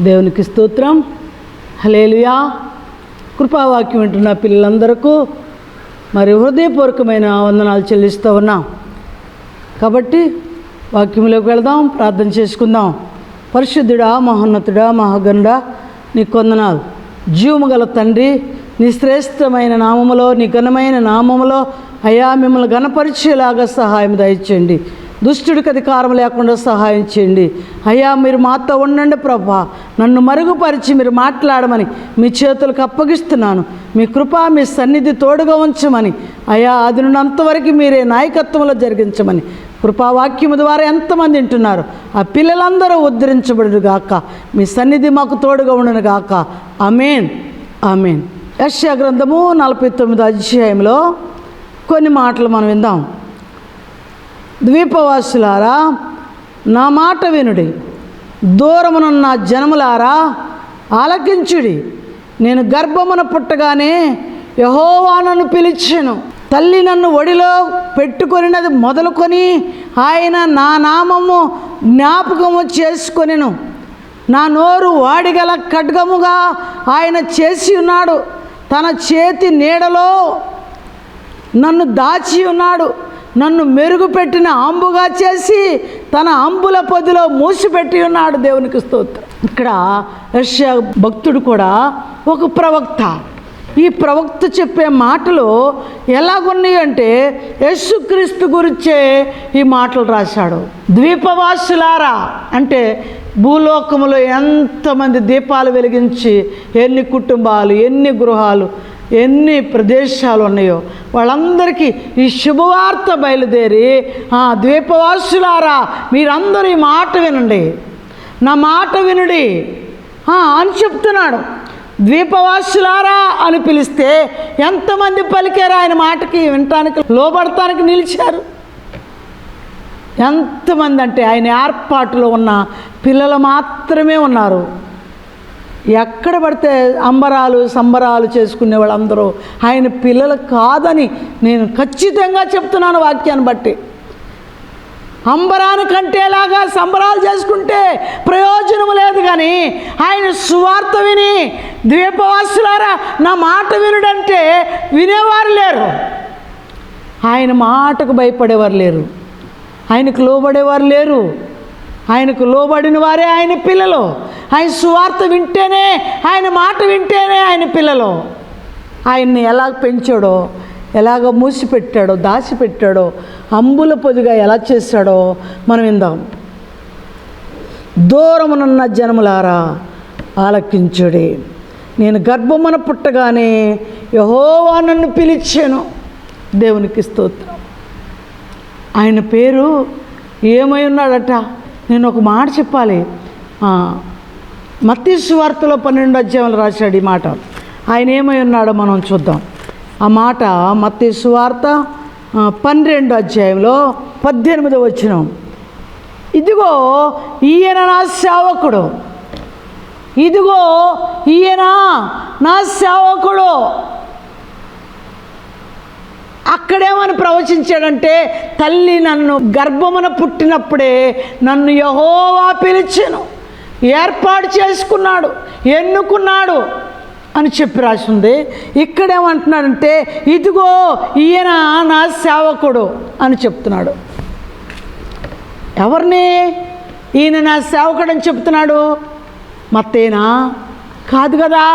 దేవునికి స్తోత్రం. హల్లెలూయా. కృపావాక్యం వింటున్న పిల్లలందరికీ మరి హృదయపూర్వకమైన వందనాలు చెల్లిస్తూ ఉన్నాం. కాబట్టి వాక్యంలోకి వెళదాం, ప్రార్థన చేసుకుందాం. పరిశుద్ధుడా, మహోన్నతుడా, మహాగణుడా, నీకు వందనాలు. జీవము గల తండ్రి, నీ శ్రేష్టమైన నామములో, నీ ఘనమైన నామములో అయా మిమ్మల్ని ఘనపరిచేలాగా సహాయం దయచేయండి. దుష్టుడికి అధికారం లేకుండా సహాయం చేయండి అయ్యా. మీరు మాతో ఉండండి ప్రభా. నన్ను మరుగుపరిచి మీరు మాట్లాడమని మీ చేతులకు అప్పగిస్తున్నాను. మీ కృప, మీ సన్నిధి తోడుగా ఉంచమని అయ్యా. అది నుండి అంతవరకు మీరే నాయకత్వంలో జరిగించమని కృపావాక్యము ద్వారా ఎంతమంది వింటున్నారు ఆ పిల్లలందరూ ఉద్ధరించబడును గాక. మీ సన్నిధి మాకు తోడుగా ఉండును గాక. ఆమేన్, ఆమేన్. యెషయా గ్రంథము 49వ అధ్యాయంలో కొన్ని మాటలు మనం విందాం. ద్వీపవాసులారా, నా మాట వినుడి. దూరమునున్న జనములారా, ఆలకించుడి. నేను గర్భమున పుట్టగానే యెహోవా నన్ను పిలిచెను. తల్లి నన్ను ఒడిలో పెట్టుకొనినది మొదలుకొని ఆయన నా నామము జ్ఞాపకము చేసుకొనెను. నా నోరు వాడిగల ఖడ్గముగా ఆయన చేసి ఉన్నాడు. తన చేతి నీడలో నన్ను దాచి ఉన్నాడు. నన్ను మెరుగుపెట్టిన అంబుగా చేసి తన అంబుల పొదిలో మూసిపెట్టి ఉన్నాడు. దేవునికి స్తోత్రం. ఇక్కడ యెషయా భక్తుడు కూడా ఒక ప్రవక్త. ఈ ప్రవక్త చెప్పే మాటలు ఎలాగున్నాయి అంటే యేసుక్రీస్తు గురించే ఈ మాటలు రాశాడు. ద్వీపవాసులారా అంటే భూలోకములో ఎంతమంది దీపాలు వెలిగించి ఎన్ని కుటుంబాలు, ఎన్ని గృహాలు, ఎన్ని ప్రదేశాలు ఉన్నాయో వాళ్ళందరికీ ఈ శుభవార్త బయలుదేరి, ద్వీపవాసులారా మీరందరూ ఈ మాట వినండి, నా మాట వినుడి అని చెప్తున్నాడు. ద్వీపవాసులారా అని పిలిస్తే ఎంతమంది పలికారు ఆయన మాటకి, వినటానికి, లోబడటానికి నిలిచారు? ఎంతమంది అంటే ఆయన ఏర్పాటులో ఉన్న పిల్లలు మాత్రమే ఉన్నారు. ఎక్కడ పడితే అంబరాలు సంబరాలు చేసుకునే వాళ్ళందరూ ఆయన పిల్లలు కాదని నేను ఖచ్చితంగా చెప్తున్నాను వాక్యాన్ని బట్టి. అంబరాన్ని కంటేలాగా సంబరాలు చేసుకుంటే ప్రయోజనం లేదు. కానీ ఆయన సువార్త విని ద్వీపవాసులారా నా మాట వినుడంటే వినేవారు లేరు. ఆయన మాటకు భయపడేవారు లేరు. ఆయనకు లోబడేవారు లేరు. ఆయనకు లోబడిన వారే ఆయన పిల్లలు. ఆయన సువార్త వింటేనే, ఆయన మాట వింటేనే ఆయన పిల్లలు. ఆయన్ని ఎలా పెంచాడో, ఎలాగ మూసిపెట్టాడో, దాచిపెట్టాడో, అంబుల పొదిగా ఎలా చేశాడో మనం విందాం. దూరమునున్న జనములారా ఆలకించుడి. నేను గర్భమున పుట్టగానే యెహోవా నన్ను పిలిచెను. దేవునికి స్తోత్రం. ఆయన పేరు ఏమై ఉన్నాడట? నేను ఒక మాట చెప్పాలి. మత్తయి సువార్తలో 12వ అధ్యాయంలో రాశాడు ఈ మాట. ఆయన ఏమై ఉన్నాడో మనం చూద్దాం. ఆ మాట మత్తయి సువార్త 12వ అధ్యాయంలో 18వ వచనం. ఇదిగో ఈయన నా సేవకుడు, ఇదిగో ఈయన నా సేవకుడు. అక్కడేమని ప్రవచించాడంటే తల్లి నన్ను గర్భమున పుట్టినప్పుడే నన్ను యెహోవా పిలిచెను, ఏర్పాటు చేసుకున్నాడు, ఎన్నుకున్నాడు అని చెప్పి రాసింది. ఇక్కడేమంటున్నాడంటే ఇదిగో ఈయన నా సేవకుడు అని చెప్తున్నాడు. ఎవరిని ఈయన నా సేవకుడు అని చెప్తున్నాడు? మత్తేనా? కాదు కదా.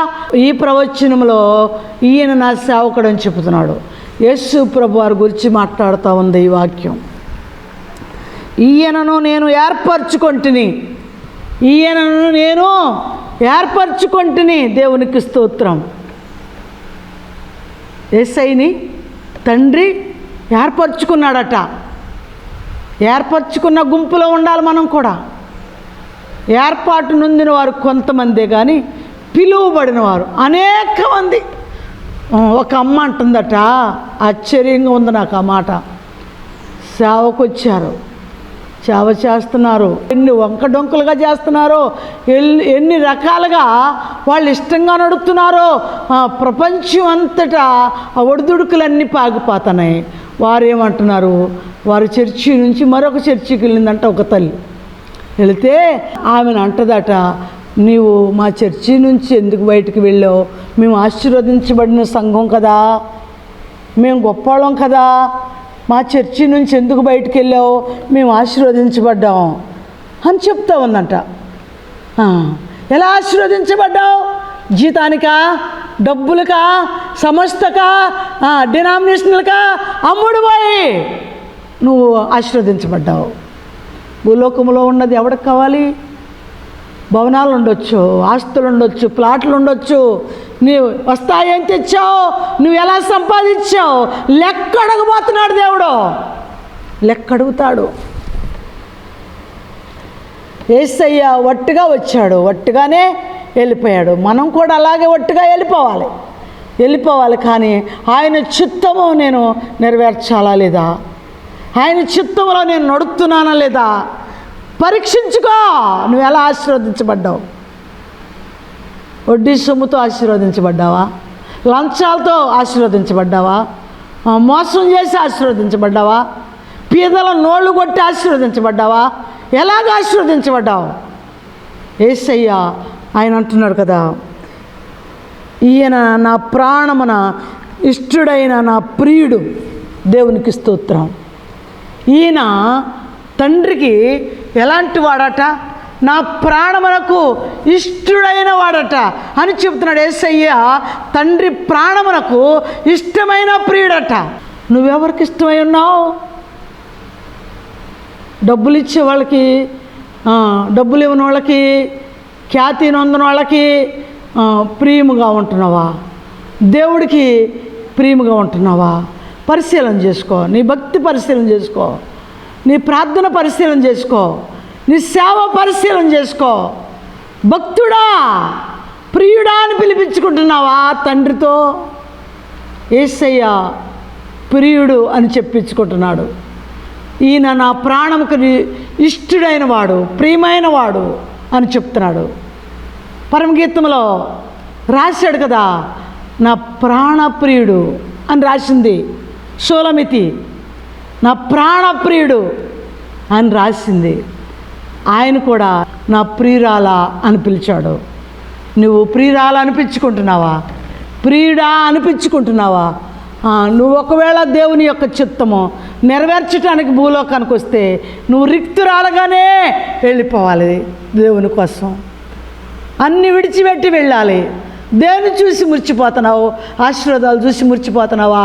ఈ ప్రవచనంలో ఈయన నా సేవకుడు అని చెప్తున్నాడు. యేసు ప్రభు వారి గురించి మాట్లాడుతూ ఉంది ఈ వాక్యం. ఈయనను నేను ఏర్పరచుకొంటిని, ఈయనను నేను ఏర్పరచుకొంటిని. దేవునికి స్తోత్రం. యేసయ్యని తండ్రి ఏర్పరచుకున్నాడట. ఏర్పరచుకున్న గుంపులో ఉండాలి మనం కూడా. ఏర్పాటు నొందిన వారు కొంతమందే కానీ పిలువబడిన వారు అనేక మంది. ఒక అమ్మ అంటుందట, ఆశ్చర్యంగా ఉంది నాకు ఆ మాట. సేవకు వచ్చారు, సేవ చేస్తున్నారు, ఎన్ని వంకడొంకలుగా చేస్తున్నారో, ఎన్ని రకాలుగా వాళ్ళు ఇష్టంగా నడుపుతున్నారో. ప్రపంచం అంతటా ఆ ఒడిదుడుకులన్నీ పాగిపోతున్నాయి. వారు ఏమంటున్నారు, వారి చర్చి నుంచి మరొక చర్చికి వెళ్ళిందంట ఒక తల్లి. వెళితే ఆమెను అంటదట, నీవు మా చర్చి నుంచి ఎందుకు బయటికి వెళ్ళావు? మేము ఆశీర్వదించబడిన సంఘం కదా, మేము గొప్పవాళ్ళం కదా, మా చర్చి నుంచి ఎందుకు బయటికి వెళ్ళావు? మేము ఆశీర్వదించబడ్డాం అని చెప్తా ఉందంట. ఎలా ఆశీర్వదించబడ్డావు? జీతానికా, డబ్బులకా, సంస్థకా, డినామినేషనల్కా అమ్ముడు పోయి నువ్వు ఆశీర్వదించబడ్డావు. భూలోకంలో ఉన్నది ఎవరికి కావాలి? భవనాలు ఉండొచ్చు, ఆస్తులు ఉండొచ్చు, ప్లాట్లు ఉండొచ్చు. నీవు వస్తాయేం తెచ్చావు, నువ్వు ఎలా సంపాదించావు లెక్క అడగబోతున్నాడు దేవుడు. లెక్క అడుగుతాడు. యేసయ్య ఒట్టుగా వచ్చాడు, ఒట్టుగానే వెళ్ళిపోయాడు. మనం కూడా అలాగే ఒట్టుగా వెళ్ళిపోవాలి. కానీ ఆయన చిత్తము నేను నెరవేర్చాలా లేదా, ఆయన చిత్తంలో నేను నడుస్తున్నానా లేదా పరీక్షించుకో. నువ్వు ఎలా ఆశీర్వదించబడ్డావు? వడ్డీ సొమ్ముతో ఆశీర్వదించబడ్డావా? లంచాలతో ఆశీర్వదించబడ్డావా? మోసం చేసి ఆశీర్వదించబడ్డావా? పీదల నోళ్ళు కొట్టి ఆశీర్వదించబడ్డావా? ఎలాగ ఆశీర్వదించబడ్డావు? యేసయ్య ఆయన అంటున్నాడు కదా, ఈయన నా ప్రాణమున ఇష్టుడైన నా ప్రియుడు, దేవునికి స్తోత్రం. ఈయన తండ్రికి ఎలాంటి వాడట? నా ప్రాణమునకు ఇష్టుడైన వాడట అని చెప్తున్నాడు యేసయ్య. తండ్రి ప్రాణమునకు ఇష్టమైన ప్రియుడట. నువ్వెవరికి ఇష్టమై ఉన్నావు? డబ్బులు ఇచ్చే వాళ్ళకి, డబ్బులు ఇవ్వని వాళ్ళకి, ఖ్యాతి నొందిన వాళ్ళకి ప్రియముగా ఉంటున్నావా? దేవుడికి ప్రియముగా ఉంటున్నావా? పరిశీలన చేసుకో. నీ భక్తి పరిశీలన చేసుకో, నీ ప్రార్థన పరిశీలన చేసుకో, నీ సేవ పరిశీలన చేసుకో. భక్తుడా, ప్రియుడా అని పిలిపించుకుంటున్నావా తండ్రితో? యేసయ్య ప్రియుడు అని చెప్పించుకుంటున్నాడు. ఈయన నా ప్రాణముకు ఇష్టుడైన వాడు, ప్రియమైన వాడు అని చెప్తున్నాడు. పరమగీతంలో రాశాడు కదా, నా ప్రాణప్రియుడు అని రాసింది షోలమితి. నా ప్రాణప్రియుడు అని రాసింది. ఆయన కూడా నా ప్రియురాలా అని పిలిచాడు. నువ్వు ప్రియురాలా అనిపించుకుంటున్నావా? ప్రియుడా అనిపించుకుంటున్నావా? నువ్వు ఒకవేళ దేవుని యొక్క చిత్తము నెరవేర్చడానికి భూలోకానికి వస్తే నువ్వు రిక్తురాలుగానే వెళ్ళిపోవాలి. దేవుని కోసం అన్నీ విడిచిపెట్టి వెళ్ళాలి. దేన్ని చూసి మురిచిపోతున్నావు? ఆశీర్వాదాలు చూసి మురిచిపోతున్నావా?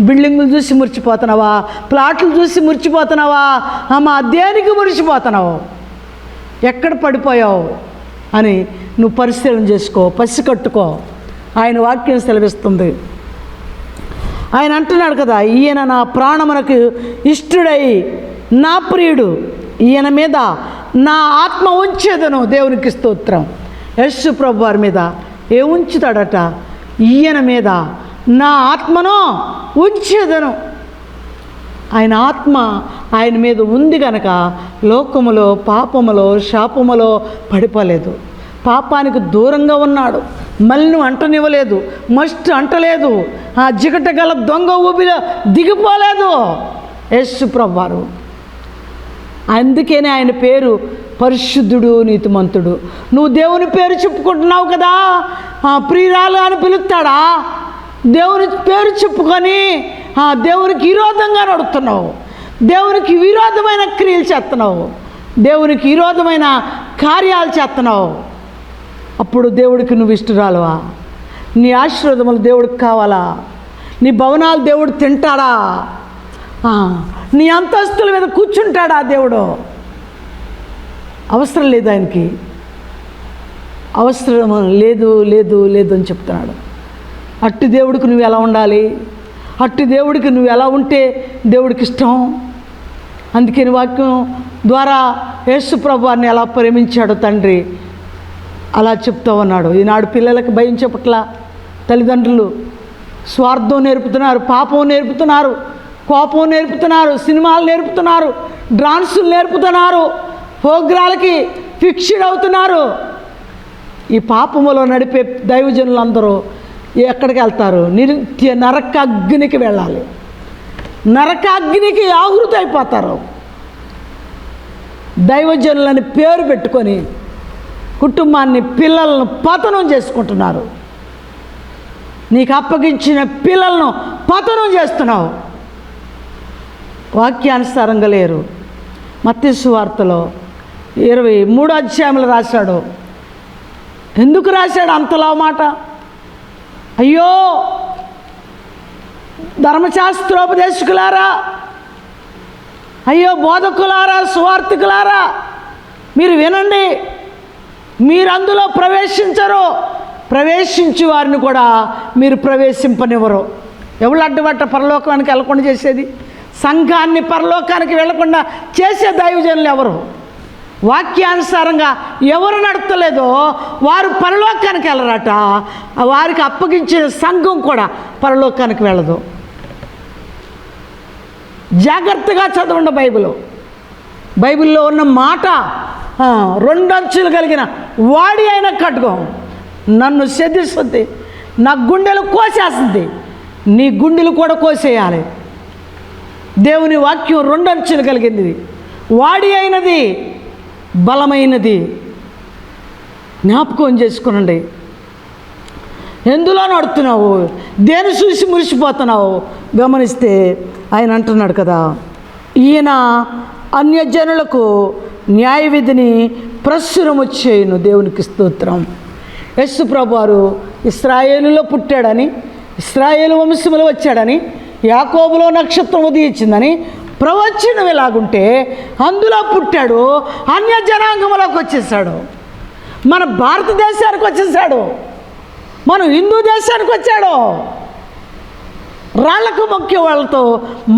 బిల్డింగులు చూసి మురిచిపోతున్నావా? ప్లాట్లు చూసి మురిచిపోతున్నావా? దేనికి మురిచిపోతున్నావు? ఎక్కడ పడిపోయావు అని నువ్వు పరిశీలన చేసుకో, పసికట్టుకో. ఆయన వాక్యం సెలవిస్తుంది. ఆయన అంటున్నాడు కదా, ఈయన నా ప్రాణమునకు ఇష్టుడై నా ప్రియుడు, ఈయన మీద నా ఆత్మ ఉంచేదను. దేవునికి స్తోత్రం. యేసు ప్రభు వారి మీద ఉంచుతాడట? ఈయన మీద నా ఆత్మను ఉంచేదను. ఆయన ఆత్మ ఆయన మీద ఉంది కనుక లోకములో, పాపములో, శాపములో పడిపోలేదు. పాపానికి దూరంగా ఉన్నాడు. మళ్ళీ అంటనివ్వలేదు, మస్ట్ అంటలేదు, జిగట గల దొంగ ఊబిలో దిగిపోలేదు యేసు ప్రభువు వారు. అందుకనే ఆయన పేరు పరిశుద్ధుడు, నీతిమంతుడు. నువ్వు దేవుని పేరు చెప్పుకుంటున్నావు కదా, ప్రియురాలు అని పిలుస్తాడా? దేవుని పేరు చెప్పుకొని దేవునికి విరోధంగా నడుస్తున్నావు, దేవునికి విరోధమైన క్రియలు చేస్తున్నావు, దేవునికి విరోధమైన కార్యాలు చేస్తున్నావు. అప్పుడు దేవుడికి నువ్వు ఇష్టరాలువా? నీ ఆశీర్వాదములు దేవుడికి కావాలా? నీ భవనాలు దేవుడు తింటాడా? నీ అంతస్తుల మీద కూర్చుంటాడా దేవుడు? అవసరం లేదు. ఆయనకి అవసరం లేదు లేదు లేదు అని చెప్తున్నాడు. అట్టి దేవుడికి నువ్వు ఎలా ఉండాలి? అట్టి దేవుడికి నువ్వు ఎలా ఉంటే దేవుడికి ఇష్టం? అందుకని వాక్యం ద్వారా యేసు ప్రభువారిని ఎలా ప్రేమించాడు తండ్రి అలా చెప్తూ ఉన్నాడు. ఈనాడు పిల్లలకు భయం చెప్పట్ల తల్లిదండ్రులు స్వార్థం నేర్పుతున్నారు, పాపం నేర్పుతున్నారు, కోపం నేర్పుతున్నారు, సినిమాలు నేర్పుతున్నారు, డాన్సులు నేర్పుతున్నారు, ప్రోగ్రాలకి ఫిక్స్డ్ అవుతున్నారు. ఈ పాపములో నడిపే దైవజనులందరూ ఎక్కడికి వెళ్తారు? నిత్య నరకాగ్నికి వెళ్ళాలి. నరకాగ్నికి ఆహుతి అయిపోతారు. దైవజనులని పేరు పెట్టుకొని కుటుంబాన్ని, పిల్లలను పతనం చేసుకుంటున్నారు. నీకు అప్పగించిన పిల్లలను పతనం చేస్తున్నావు. వాక్యానుసారంగా లేరు. మత్తయి సువార్తలో 23వ అధ్యాయంలో రాశాడు. ఎందుకు రాశాడు అంతలా మాట? అయ్యో ధర్మశాస్త్రోపదేశకులారా, అయ్యో బోధకులారా, సువార్థికులారా, మీరు వినండి. మీరు అందులో ప్రవేశించరు, ప్రవేశించి వారిని కూడా మీరు ప్రవేశింపనివ్వరు. ఎవరు అడ్డుబట్ట పరలోకానికి వెళ్ళకుండా చేసేది? సంఘాన్ని పరలోకానికి వెళ్లకుండా చేసే దైవజనులు ఎవరు? వాక్యానుసారంగా ఎవరు నడతలేదో వారు పరలోకానికి వెళ్ళరట. వారికి అప్పగించిన సంఘం కూడా పరలోకానికి వెళ్ళదు. జాగ్రత్తగా చదవండి బైబిల్లో ఉన్న మాట 2 అంచులు కలిగిన వాడి అయిన ఖడ్గం నన్ను సెదిస్తుంది, నా గుండెలు కోసేస్తుంది. నీ గుండెలు కూడా కోసేయాలి. దేవుని వాక్యం 2 అంచులు కలిగింది, వాడి అయినది, బలమైనది. జ్ఞాపకం చేసుకునండి. ఎందులో నడుతున్నావు? దేని చూసి మురిసిపోతున్నావు? గమనిస్తే ఆయన అంటున్నాడు కదా, ఈయన అన్యజనులకు న్యాయ విధిని ప్రచురము చేయును. దేవునికి స్తోత్రం. యేసు ప్రభువారు ఇశ్రాయేలులో పుట్టాడని, ఇశ్రాయేలు వంశములో వచ్చాడని, యాకోబులో నక్షత్రం ఉదయించిందని ప్రవచనం ఎలాగుంటే అందులో పుట్టాడు. అన్య జనాంగంలోకి వచ్చేసాడు. మన భారతదేశానికి వచ్చేసాడు. మన హిందూ దేశానికి వచ్చాడు. రాళ్లకు మొక్కే వాళ్ళతో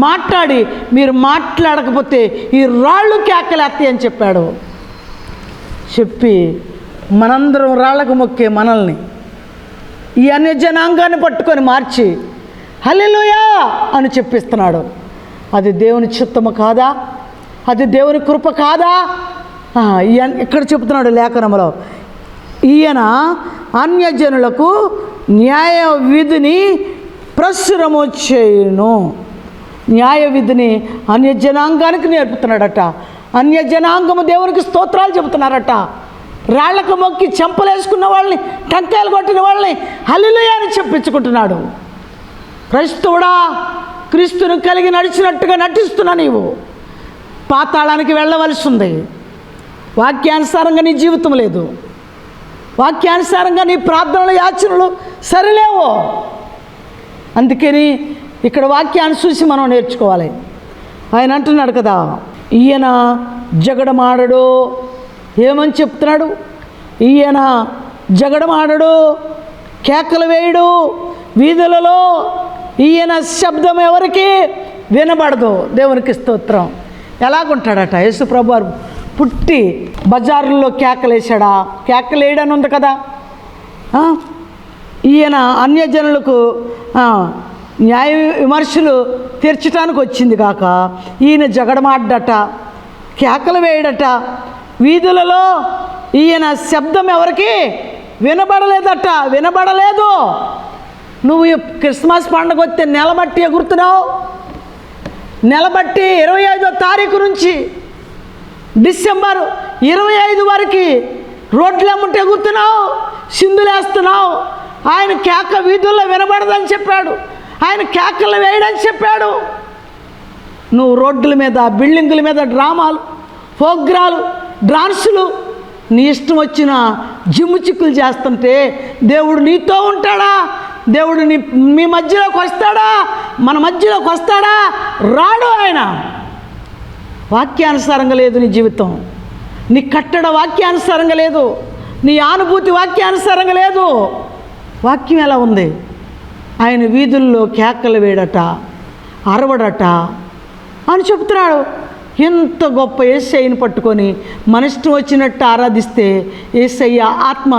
మాట్లాడి, మీరు మాట్లాడకపోతే ఈ రాళ్ళు కేకలేస్తాయి అని చెప్పాడు. చెప్పి మనందరం రాళ్లకు మొక్కే మనల్ని ఈ అన్య జనాంగాన్ని పట్టుకొని మార్చి హల్లెలూయా అని చెప్పిస్తున్నాడు. అది దేవుని చిత్తము కాదా? అది దేవుని కృప కాదా? ఇక్కడ చెప్తున్నాడు లేఖనములో, ఈయన అన్యజనులకు న్యాయ విధిని ప్రచురము చేయును. న్యాయ విధిని అన్యజనాంగానికి నేర్పుతున్నాడట. అన్యజనాంగము దేవునికి స్తోత్రాలు చెబుతున్నారట. రాళ్లకు మొక్కి చెంపలేసుకున్న వాళ్ళని, టంకాయలు కొట్టిన వాళ్ళని హల్లెలూయా అని చెప్పించుకుంటున్నాడు. క్రైస్తవుడా, క్రీస్తును కలిగి నడిచినట్టుగా నటిస్తున్నా నీవు పాతాళానికి వెళ్ళవలసి ఉంది. వాక్యానుసారంగా నీ జీవితం లేదు. వాక్యానుసారంగా నీ ప్రార్థనలు, యాచనలు సరిలేవు. అందుకని ఇక్కడ వాక్యాన్ని చూసి మనం నేర్చుకోవాలి. ఆయన అంటున్నాడు కదా, ఈయన జగడమాడడు. ఏమని చెప్తున్నాడు? ఈయన జగడమాడడు, కేకలు వేయడు వీధులలో. ఈయన శబ్దం ఎవరికి వినబడదు. దేవునికి స్తోత్రం. ఎలాగుంటాడట? యేసు ప్రభువారు పుట్టి బజారుల్లో కేకలేసాడా? కేకలేయడని ఉంది కదా. ఈయన అన్యజనులకు న్యాయ విమర్శలు తీర్చడానికి వచ్చింది కాక ఈయన జగడమాడ్డట, కేకలు వేయడట వీధులలో. ఈయన శబ్దం ఎవరికి వినబడలేదట, వినబడలేదు. నువ్వు క్రిస్మస్ పండుగ వస్తే నెలబట్టి ఎగురుతున్నావు. నెలబట్టి 25వ తారీఖు నుంచి డిసెంబర్ 25 వరకు రోడ్లెమ్మట ఎగురుతున్నావు, సింధులేస్తున్నావు. ఆయన కేక వీధుల్లో వినబడదని చెప్పాడు. ఆయన కేకలు వేయడని చెప్పాడు. నువ్వు రోడ్ల మీద, బిల్డింగుల మీద డ్రామాలు, ప్రోగ్రాలు, డాన్సులు, నీ ఇష్టం వచ్చిన జిమ్ము చిక్కులు చేస్తుంటే దేవుడు నీతో ఉంటాడా? దేవుడు మీ మధ్యలోకి వస్తాడా? మన మధ్యలోకి వస్తాడా? రాడు. ఆయన వాక్యానుసారంగా లేదు నీ జీవితం. నీ కట్టడ వాక్యానుసారంగా లేదు. నీ అనుభూతి వాక్యానుసారంగా లేదు. వాక్యం ఎలా ఉంది? ఆయన వీధుల్లో కేకలు వేయడట, అరవడట అని చెప్తున్నాడు. ఎంత గొప్ప యేసయ్యను పట్టుకొని మన ఇష్టం వచ్చినట్టు ఆరాధిస్తే యేసయ్య ఆత్మ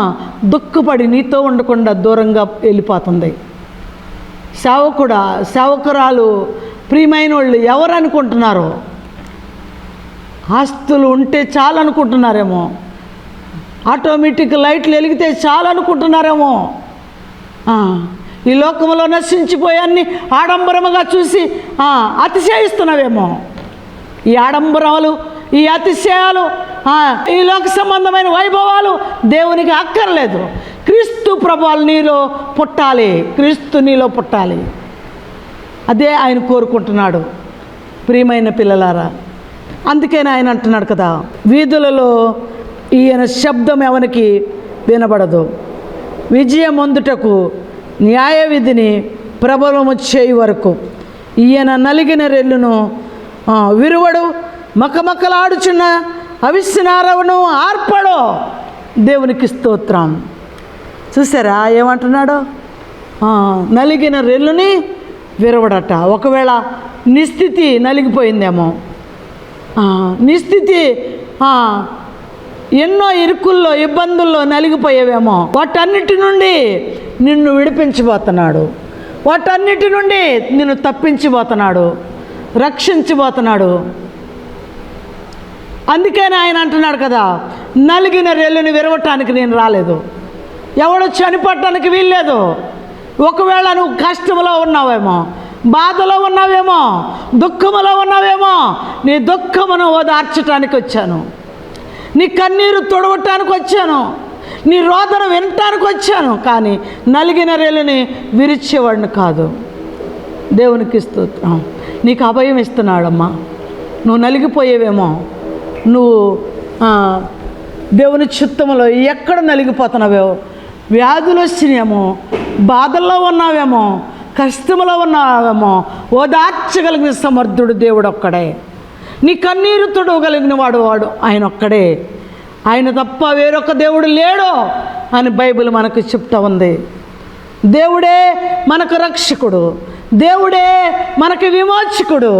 దుఃఖపడి నీతో ఉండకుండా దూరంగా వెళ్ళిపోతుంది. సేవకుడా, సేవకురాలు, ప్రియమైన వాళ్ళు ఎవరు అనుకుంటున్నారో? ఆస్తులు ఉంటే చాలు అనుకుంటున్నారేమో, ఆటోమేటిక్ లైట్లు వెలిగితే చాలు అనుకుంటున్నారేమో, ఈ లోకంలో నశించిపోయాన్ని ఆడంబరముగా చూసి అతిశయిస్తున్నావేమో. ఈ ఆడంబరాలు, ఈ అతిశయాలు ఈ లోక సంబంధమైన వైభవాలు దేవునికి అక్కర్లేదు. క్రీస్తు ప్రభువులు నీలో పుట్టాలి, క్రీస్తు నీలో పుట్టాలి. అదే ఆయన కోరుకుంటున్నాడు. ప్రియమైన పిల్లలారా, అందుకని ఆయన అంటున్నాడు కదా, వీధులలో ఈయన శబ్దం ఎవరికి వినబడదు, విజయం పొందుటకు న్యాయ విధిని ప్రబలము చేయి వరకు ఈయన నలిగిన రెల్లును విరువడు, మకమకలాడుచున్న అవిశ్నారవును ఆర్పడు. దేవునికి స్తోత్రం. చూసారా ఏమంటున్నాడు? నలిగిన రెల్లుని విరవడట. ఒకవేళ నిస్థితి నలిగిపోయిందేమో, నిస్థితి ఎన్నో ఇరుకుల్లో ఇబ్బందుల్లో నలిగిపోయేవేమో, వాటన్నిటి నుండి నిన్ను విడిపించబోతున్నాడు, వాటన్నిటి నుండి నిన్ను తప్పించబోతున్నాడు, రక్షించబోతున్నాడు. అందుకని ఆయన అంటున్నాడు కదా, నలిగిన రెల్లుని విరవటానికి నేను రాలేదు, ఎవడు చనిపోవటానికి వీల్లేదు. ఒకవేళ నువ్వు కష్టంలో ఉన్నావేమో, బాధలో ఉన్నావేమో, దుఃఖములో ఉన్నావేమో, నీ దుఃఖమును ఓదార్చడానికి వచ్చాను, నీ కన్నీరు తొడవటానికి వచ్చాను, నీ రోదన వినటానికి వచ్చాను. కానీ నలిగిన రెల్లుని విరిచేవాడిని కాదు. దేవునికి స్తోత్రం. నీకు అభయం ఇస్తున్నాడమ్మా. నువ్వు నలిగిపోయేవేమో, నువ్వు దేవుని చిత్తములో ఎక్కడ నలిగిపోతున్నావో, వ్యాధులు వచ్చినాయేమో, బాధల్లో ఉన్నావేమో, కష్టములో ఉన్నావేమో, ఓదార్చగలిగిన సమర్థుడు దేవుడు ఒక్కడే. నీ కన్నీరు తొడవగలిగిన వాడు ఆయన ఒక్కడే. ఆయన తప్ప వేరొక దేవుడు లేడు అని బైబిల్ మనకు చెప్తా ఉంది. దేవుడే మనకు రక్షకుడు, దేవుడే మనకు విమోచకుడు.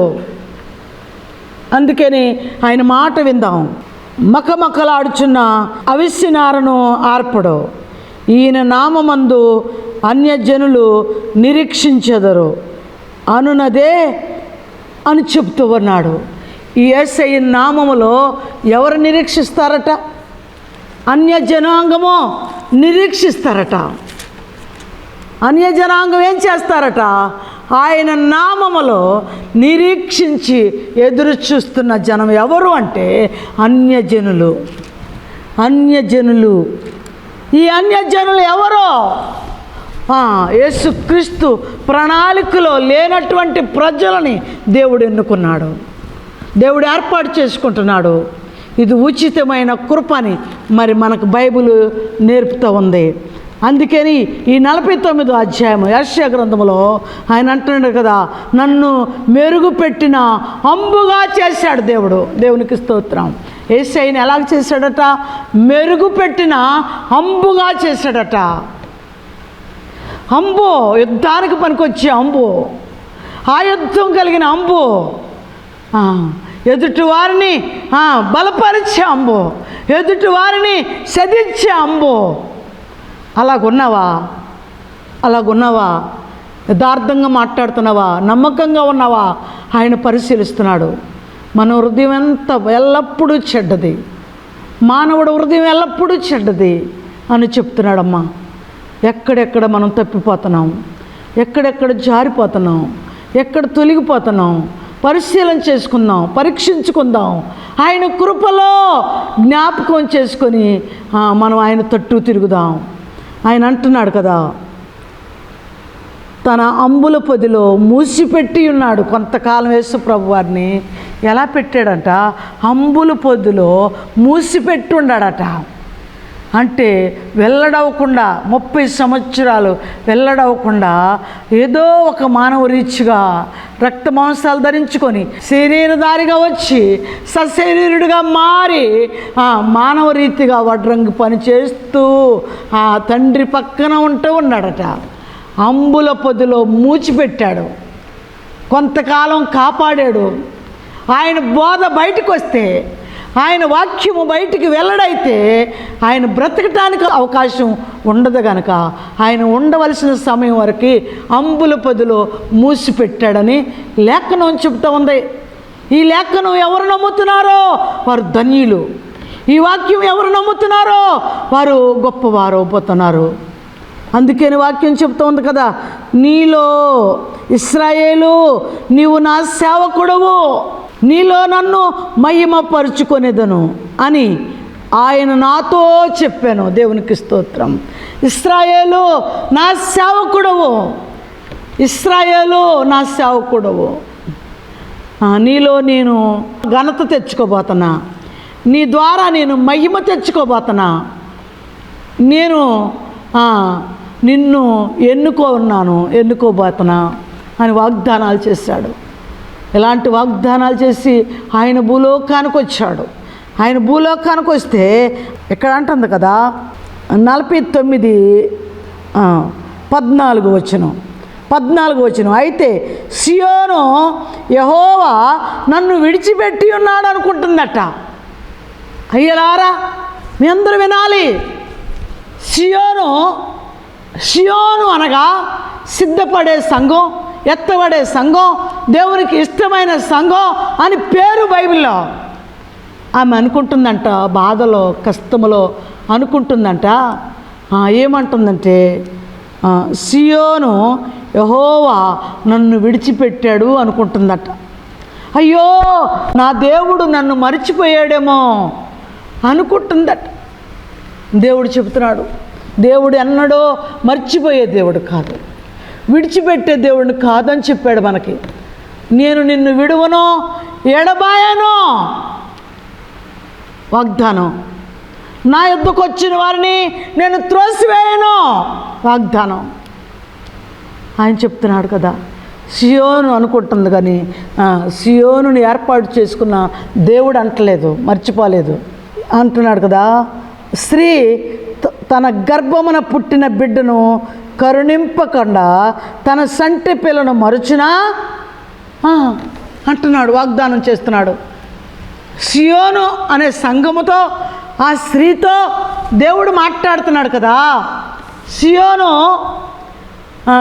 అందుకని ఆయన మాట విందాం. మకమకలాడుచున్న అవిశ్నారను ఆర్పడు, ఈయన నామమందు అన్యజనులు నిరీక్షించెదరు అనునదే అని చెప్తూ ఉన్నాడు. ఈ యేసయ్య నామములో ఎవరు నిరీక్షిస్తారట? అన్యజనాంగము నిరీక్షిస్తారట. అన్యజనాంగం ఏం చేస్తారట? ఆయన నామములో నిరీక్షించి ఎదురు చూస్తున్న జనం ఎవరు అంటే అన్యజనులు. అన్యజనులు. ఈ అన్యజనులు ఎవరో? యేసుక్రీస్తు ప్రణాళికలో లేనటువంటి ప్రజలని దేవుడు ఎన్నుకున్నాడు, దేవుడు ఏర్పాటు చేసుకుంటున్నాడు. ఇది ఉచితమైన కృపని మరి మనకు బైబిల్ నేర్పుతూ ఉంది. అందుకని ఈ 49వ అధ్యాయం యెషయా గ్రంథంలో ఆయన అంటున్నాడు కదా, నన్ను మెరుగుపెట్టిన అంబుగా చేశాడు దేవుడు. దేవునికి స్తోత్రం. యేసయ్యని ఎలాగ చేశాడట? మెరుగుపెట్టిన అంబుగా చేశాడట. అంబు, యుద్ధానికి పనికొచ్చే అంబు, ఆయుధం కలిగిన అంబు, ఎదుటి వారిని బలపరిచే అంబు, ఎదుటి వారిని సదించే అంబు. అలాగున్నావా? అలాగున్నావా? యథార్థంగా మాట్లాడుతున్నావా? నమ్మకంగా ఉన్నావా? ఆయన పరిశీలిస్తున్నాడు. మన హృదయం ఎంత ఎల్లప్పుడూ చెడ్డది, మానవుడు హృదయం ఎల్లప్పుడూ చెడ్డది అని చెప్తున్నాడమ్మా. ఎక్కడెక్కడ మనం తప్పిపోతున్నాం, ఎక్కడెక్కడ జారిపోతున్నాం, ఎక్కడ తొలగిపోతున్నాం పరిశీలన చేసుకుందాం, పరీక్షించుకుందాం. ఆయన కృపలో జ్ఞాపకం చేసుకొని మనం ఆయన తట్టు తిరుగుదాం. ఆయన అంటున్నాడు కదా, తన అంబుల పొదిలో మూసిపెట్టి ఉన్నాడు. కొంతకాలం యేసు ప్రభు వారిని ఎలా పెట్టాడంట? అంబుల పొదిలో మూసిపెట్టి ఉన్నాడట. అంటే వెల్లడవకుండా 30 సంవత్సరాలు వెల్లడవకుండా ఏదో ఒక మానవ రీతిగా రక్త మాంసాలు ధరించుకొని శరీరధారిగా వచ్చి సశరీరుడిగా మారి మానవ రీతిగా వడ్రంగి పని చేస్తూ ఆ తండ్రి పక్కన ఉంటూ ఉన్నాడట. అంబుల పొదిలో మూచిపెట్టాడు, కొంతకాలం కాపాడాడు. ఆయన బోధ బయటకు వస్తే, ఆయన వాక్యము బయటికి వెల్లడైతే ఆయన బ్రతకటానికి అవకాశం ఉండదు కనుక ఆయన ఉండవలసిన సమయం వరకు అంబుల పొదిలో మూసిపెట్టాడని లేఖనం చెప్తా ఉంది. ఈ లేఖనం ఎవరు నమ్ముతున్నారో వారు ధన్యులు. ఈ వాక్యం ఎవరు నమ్ముతున్నారో వారు గొప్పవారు అవుతున్నారు. అందుకని వాక్యం చెప్తూ ఉంది కదా, నీలో ఇశ్రాయేలు నీవు నా సేవకుడవు. నీలో నన్ను మహిమపరుచుకొనేదను అని ఆయన నాతో చెప్పాను. దేవునికి స్తోత్రం. ఇశ్రాయేలు నా సేవకుడవు, ఇశ్రాయేలు నా సేవకుడవు, నీలో నేను ఘనత తెచ్చుకోబోతున్నా, నీ ద్వారా నేను మహిమ తెచ్చుకోబోతున్నా, నేను నిన్ను ఎన్నుకోబోతున్నా అని వాగ్దానాలు చేశాడు. ఇలాంటి వాగ్దానాలు చేసి ఆయన భూలోకానికి వచ్చాడు. ఆయన భూలోకానికి వస్తే ఇక్కడ అంటుంది కదా 49:14 వచనం, అయితే సియోను యెహోవా నన్ను విడిచిపెట్టి ఉన్నాడు అనుకుంటుందట. అయ్యలారా మీ అందరూ వినాలి. సియోను అనగా సిద్ధపడే సంఘం, ఎత్తబడే సంఘం, దేవునికి ఇష్టమైన సంఘం అని పేరు బైబిల్లో. ఆమె అనుకుంటుందంట, బాధలో కష్టములో అనుకుంటుందంట, ఏమంటుందంటే సియోను యెహోవా నన్ను విడిచిపెట్టాడు అనుకుంటుందట. అయ్యో నా దేవుడు నన్ను మరిచిపోయాడేమో అనుకుంటుందట. దేవుడు చెబుతున్నాడు, దేవుడు ఎన్నడో మర్చిపోయే దేవుడు కాదు, విడిచిపెట్టే దేవుడిని కాదని చెప్పాడు మనకి. నేను నిన్ను విడువను, ఎడబాయను వాగ్దానం. నా యొద్దకు వచ్చిన వారిని నేను త్రోసివేయను వాగ్దానం. ఆయన చెప్తున్నాడు కదా. సియోను అనుకుంటుంది కానీ సియోనుని ఏర్పాటు చేసుకున్న దేవుడు అంటలేదు, మర్చిపోలేదు అంటున్నాడు కదా. స్త్రీ తన గర్భమున పుట్టిన బిడ్డను కరుణింపకుండా తన సంటి పిల్లను మరుచునా అంటున్నాడు, వాగ్దానం చేస్తున్నాడు. సియోను అనే సంఘముతో, ఆ స్త్రీతో దేవుడు మాట్లాడుతున్నాడు కదా. సియోను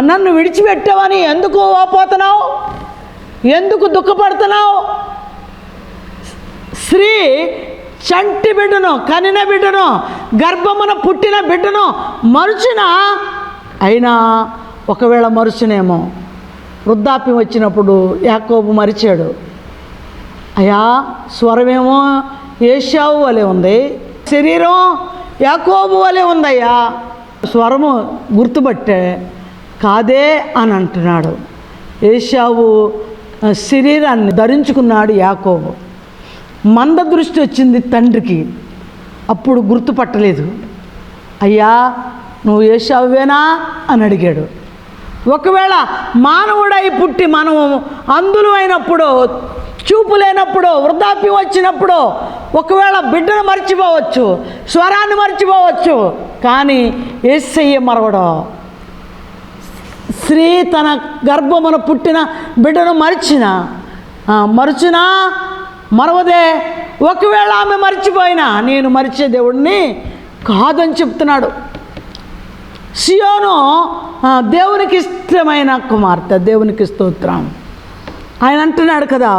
నన్ను విడిచిపెట్టావని ఎందుకు ఓపోతున్నావు, ఎందుకు దుఃఖపడుతున్నావు? స్త్రీ చంటి బిడ్డను, కనిన బిడ్డను, గర్భమున పుట్టిన బిడ్డను మరుచున, అయినా ఒకవేళ మరుచునేమో వృద్ధాప్యం వచ్చినప్పుడు యాకోబు మరిచాడు. అయ్యా స్వరమేమో ఏశావు వలె ఉంది, శరీరం యాకోబు వలె ఉందయ్యా, స్వరము గుర్తుపట్టే కాదే అని అంటున్నాడు. ఏశావు శరీరాన్ని ధరించుకున్నాడు, యాకోబు మంద దృష్టి వచ్చింది తండ్రికి, అప్పుడు గుర్తుపట్టలేదు. అయ్యా నువ్వు ఏశావువేనా అని అడిగాడు. ఒకవేళ మానవుడై పుట్టి మనము అందులు అయినప్పుడు, చూపు లేనప్పుడు, వృద్ధాప్యం వచ్చినప్పుడు ఒకవేళ బిడ్డను మర్చిపోవచ్చు, స్వరాన్ని మర్చిపోవచ్చు, కానీ యేసయ్య మరవడం. స్త్రీ తన గర్భమున పుట్టిన బిడ్డను మరుచునా మరవదే. ఒకవేళ ఆమె మర్చిపోయినా నేను మరిచే దేవుడిని కాదని చెప్తున్నాడు. సియోను దేవునికి ఇష్టమైన కుమార్తె, దేవునికి స్తోత్రం. ఆయన అంటున్నాడు కదా,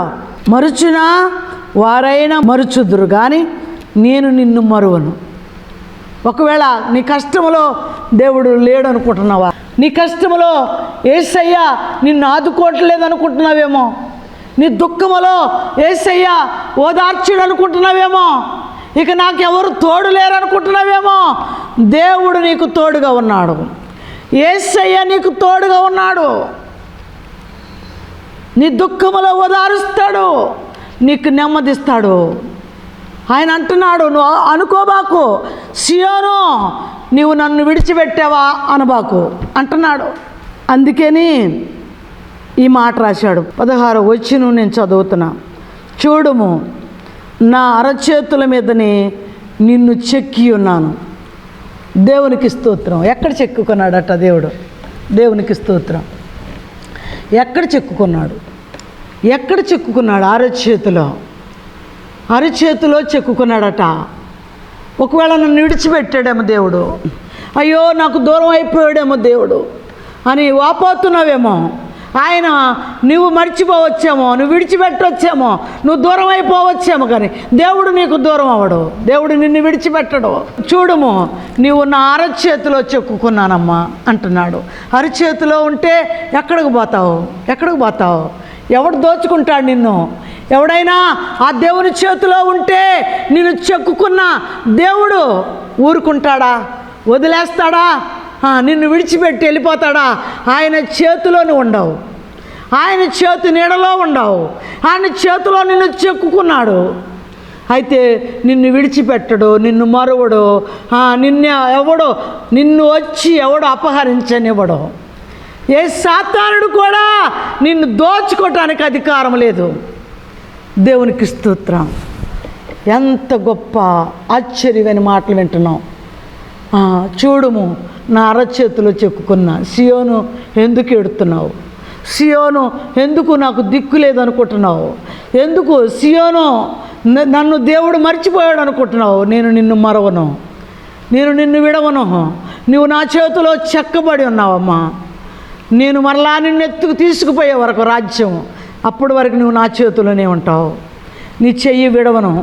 మరుచునా వారైనా మరుచుదురు కానీ నేను నిన్ను మరువను. ఒకవేళ నీ కష్టములో దేవుడు లేడు అనుకుంటున్నావా, నీ కష్టములో యేసయ్య నిన్ను ఆదుకోవట్లేదు అనుకుంటున్నావేమో, నీ దుఃఖములో యేసయ్య ఓదార్చుడు అనుకుంటున్నావేమో, ఇక నాకెవరు తోడు లేరు అనుకుంటున్నావేమో, దేవుడు నీకు తోడుగా ఉన్నాడు. యేసయ్య నీకు తోడుగా ఉన్నాడు. నీ దుఃఖములో ఓదారుస్తాడు, నీకు నెమ్మదిస్తాడు. ఆయన అంటున్నాడు, నువ్వు అనుకోబాకు సియోను నీవు నన్ను విడిచిపెట్టావా అనబాకు అంటున్నాడు. అందుకని ఈ మాట రాశాడు. 16 వచనం నేను చదువుతున్నా. చూడుము నా అరచేతుల మీదనే నిన్ను చెక్కి ఉన్నాను. దేవునికి స్తోత్రం. ఎక్కడ చెక్కుకున్నాడట దేవుడు? దేవునికి స్తోత్రం. ఎక్కడ చెక్కుకున్నాడు? అరచేతిలో చెక్కుకున్నాడట. ఒకవేళ నన్ను విడిచిపెట్టాడేమో దేవుడు, అయ్యో నాకు దూరం అయిపోయాడేమో దేవుడు అని వాపోతున్నావేమో. ఆయన నువ్వు మర్చిపోవచ్చేమో, నువ్వు విడిచిపెట్టవచ్చేమో, నువ్వు దూరం అయిపోవచ్చేమో, కానీ దేవుడు నీకు దూరం అవ్వడు, దేవుడు నిన్ను విడిచిపెట్టడు. చూడుము నీవు నా అరచేతిలో చెక్కుకున్నానమ్మా అంటున్నాడు. అరచేతిలో ఉంటే ఎక్కడికి పోతావు? ఎవడు దోచుకుంటాడు నిన్ను? ఎవడైనా ఆ దేవుని చేతిలో ఉంటే నిన్ను చెక్కుకున్న దేవుడు ఊరుకుంటాడా? వదిలేస్తాడా? నిన్ను విడిచిపెట్టి వెళ్ళిపోతాడా? ఆయన చేతిలోనే ఉండవు, ఆయన చేతి నీడలో ఉండవు. ఆయన చేతిలో నిన్ను చెక్కుకున్నాడు. అయితే నిన్ను విడిచిపెట్టడు, నిన్ను మరువడు, నిన్ను వచ్చి ఎవడో అపహరించనివ్వడు. ఏ సాతానుడు కూడా నిన్ను దోచుకోవటానికి అధికారం లేదు. దేవునికి స్తోత్రం. ఎంత గొప్ప ఆశ్చర్యమైన మాటలు వింటున్నాం. చూడుము, నా అరచేతిలో చెక్కుకున్న సియోను ఎందుకు ఎడుతున్నావు? సియోను ఎందుకు నాకు దిక్కు లేదనుకుంటున్నావు? ఎందుకు సియోను నన్ను దేవుడు మర్చిపోయాడు అనుకుంటున్నావు? నేను నిన్ను మరవను, నేను నిన్ను విడవను. నువ్వు నా చేతిలో చెక్కబడి ఉన్నావమ్మా. నేను మరలా నిన్ను ఎత్తుకు తీసుకుపోయే వరకు రాజ్యం, అప్పటి వరకు నువ్వు నా చేతిలోనే ఉంటావు. నీ చెయ్యి విడవను,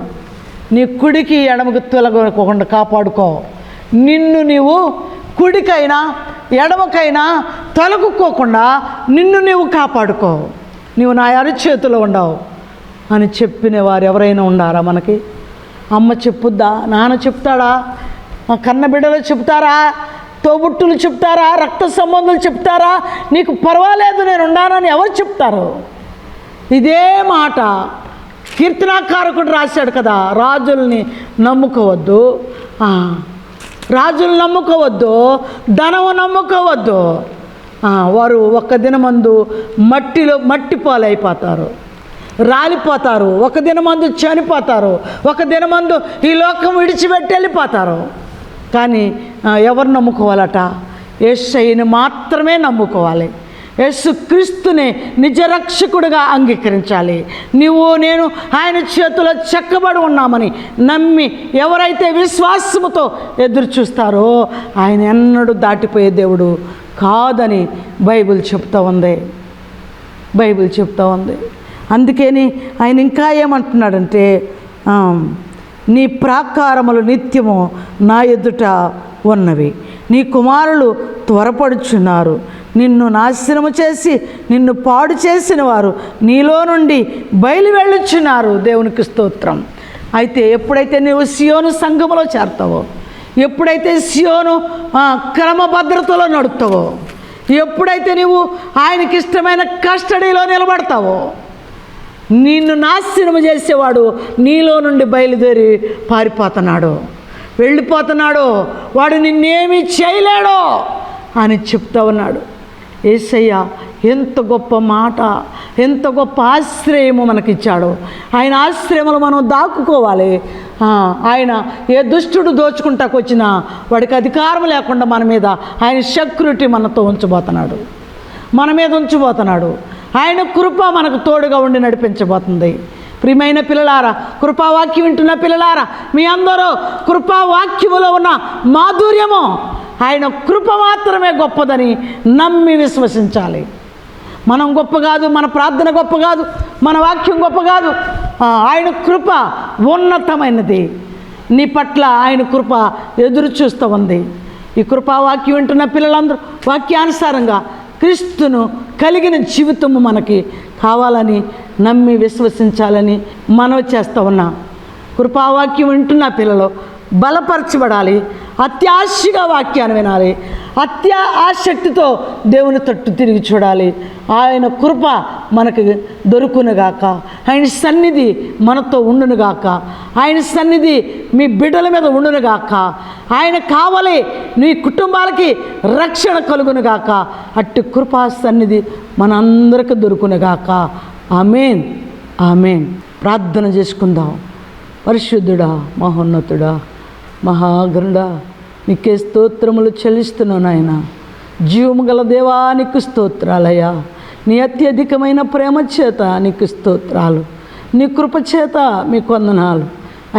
నీ కుడికి ఎడమకు తొలగకుండా కాపాడుకో. నిన్ను నీవు కుడికైనా ఎడమకైనా తొలగుకోకుండా నిన్ను నీవు కాపాడుకో. నీవు నా అరచేతిలో ఉండవు అని చెప్పిన వారు ఎవరైనా ఉండారా మనకి? అమ్మ చెప్పుద్దా? నాన్న చెప్తాడా? కన్న బిడ్డలు చెప్తారా? తోబుట్టులు చెప్తారా? రక్త సంబంధులు చెప్తారా? నీకు పర్వాలేదు నేను ఉన్నానని ఎవరు చెప్తారు? ఇదే మాట కీర్తనాకారకుడు రాశాడు కదా, రాజుల్ని నమ్ముకోవద్దు, రాజులు నమ్ముకోవద్దు, ధనము నమ్ముకోవద్దు. వారు ఒక్క దినమందు మట్టి పాలైపోతారు, రాలిపోతారు. ఒక దినమందు చనిపోతారు, ఒక దినమందు ఈ లోకం విడిచిపెట్టి వెళ్ళిపోతారు. కానీ ఎవరు నమ్ముకోవాలట? యేసయ్యని మాత్రమే నమ్ముకోవాలి. యేసుక్రీస్తుని నిజరక్షకుడిగా అంగీకరించాలి. నేను ఆయన చేతిలో చెక్కబడి ఉన్నామని నమ్మి ఎవరైతే విశ్వాసముతో ఎదురు చూస్తారో ఆయన ఎన్నడూ దాటిపోయే దేవుడు కాదని బైబిల్ చెప్తా ఉంది. బైబిల్ చెప్తా ఉంది. అందుకని ఆయన ఇంకా ఏమంటున్నాడంటే, నీ ప్రాకారములు నిత్యము నా ఎదుట ఉన్నవి, నీ కుమారులు త్వరపడుచున్నారు. నిన్ను నాశనము చేసి నిన్ను పాడు చేసిన వారు నీలో నుండి బయలు వెళ్ళుచున్నారు. దేవునికి స్తోత్రం. అయితే ఎప్పుడైతే నీవు సియోను సంఘములో చేరతావో, ఎప్పుడైతే సియోను క్రమభద్రతలో నడుస్తావో, ఎప్పుడైతే నీవు ఆయనకి ఇష్టమైన కస్టడీలో నిలబడతావో, నిన్ను నాశనము చేసేవాడు నీలో నుండి బయలుదేరి పారిపోతున్నాడు, వెళ్ళిపోతున్నాడు, వాడు నిన్నేమీ చేయలేడు అని చెప్తా ఉన్నాడు. యేసయ్య ఎంత గొప్ప మాట, ఎంత గొప్ప ఆశ్రయము మనకిచ్చాడు. ఆయన ఆశ్రయములు మనం దాక్కుకోవాలి. ఆయన ఏ దుష్టుడు దోచుకుంటాకు వచ్చినా వాడికి అధికారం లేకుండా మన మీద ఆయన సెక్యూరిటీ మనతో ఉంచబోతున్నాడు, మన మీద ఉంచబోతున్నాడు. ఆయన కృప మనకు తోడుగా ఉండి నడిపించబోతుంది. ప్రియమైన పిల్లలారా, కృపావాక్యం వింటున్న పిల్లలారా, మీ అందరూ కృపావాక్యములో ఉన్న మాధుర్యము, ఆయన కృప మాత్రమే గొప్పదని నమ్మి విశ్వసించాలి. మనం గొప్ప కాదు, మన ప్రార్థన గొప్ప కాదు, మన వాక్యం గొప్ప కాదు. ఆయన కృప ఉన్నతమైనది. నీ పట్ల ఆయన కృప ఎదురు చూస్తూ ఉంది. ఈ కృపావాక్యం వింటున్న పిల్లలందరూ వాక్యానుసారంగా క్రీస్తును కలిగిన జీవితము మనకి కావాలని నమ్మి విశ్వసించాలని మనవి చేస్తూ ఉన్నా. కృపావాక్యం వింటున్న పిల్లలు బలపరచబడాలి, అత్యాశగా వాక్యాన్ని వినాలి, ఆసక్తితో దేవుని తట్టు తిరిగి చూడాలి. ఆయన కృప మనకు దొరుకునుగాక, ఆయన సన్నిధి మనతో ఉండునుగాక, ఆయన సన్నిధి మీ బిడ్డల మీద ఉండునుగాక, ఆయన కావాలి నీ కుటుంబాలకి రక్షణ కలుగునుగాక. అట్టి కృపా సన్నిధి మనందరికీ దొరుకునుగాక. ఆమేన్, ఆమేన్. ప్రార్థన చేసుకుందాం. పరిశుద్ధుడా, మహోన్నతుడా, మహాగరుడా, నీకే స్తోత్రములు చెల్లిస్తున్నాను. ఆయన జీవము గల దేవా, నీకు స్తోత్రాలయ్యా. నీ అత్యధికమైన ప్రేమ చేత నీకు స్తోత్రాలు, నీ కృప చేత మీకు వందనాలు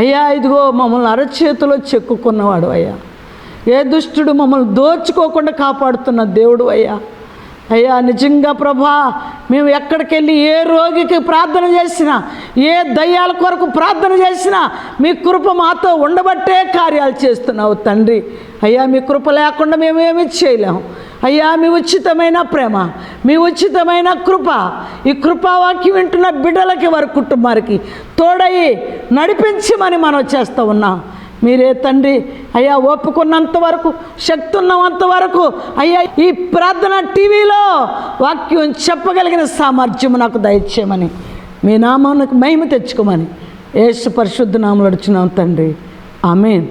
అయ్యా. ఇదిగో మమ్మల్ని అరచేతిలో చెక్కుకున్నవాడు అయ్యా. ఏ దుష్టుడు మమ్మల్ని దోచుకోకుండా కాపాడుతున్న దేవుడు అయ్యా. అయ్యా నిజంగా ప్రభా, మేము ఎక్కడికి వెళ్ళి ఏ రోగికి ప్రార్థన చేసినా, ఏ దయ్యాల కొరకు ప్రార్థన చేసినా మీ కృప మాతో ఉండబట్టే కార్యాలు చేస్తున్నావు తండ్రి. అయ్యా మీ కృప లేకుండా మేము ఏమీ చేయలేము. అయ్యా మీ ఉచితమైన ప్రేమ, మీ ఉచితమైన కృప, ఈ కృపావాక్యం వింటున్న బిడ్డలకి, వారి కుటుంబానికి తోడయి నడిపించమని మనం చేస్తూ ఉన్నాం. మీరే తండ్రి అయ్యా ఒప్పుకున్నంత వరకు, శక్తి ఉన్నంత వరకు అయ్యా ఈ ప్రార్థన టీవీలో వాక్యం చెప్పగలిగిన సామర్థ్యం నాకు దయచేయమని, మీ నామానికి మహిమ తెచ్చుకోమని యేసు పరిశుద్ధ నామములో అడుగుచున్నాం తండ్రి. ఆమేన్.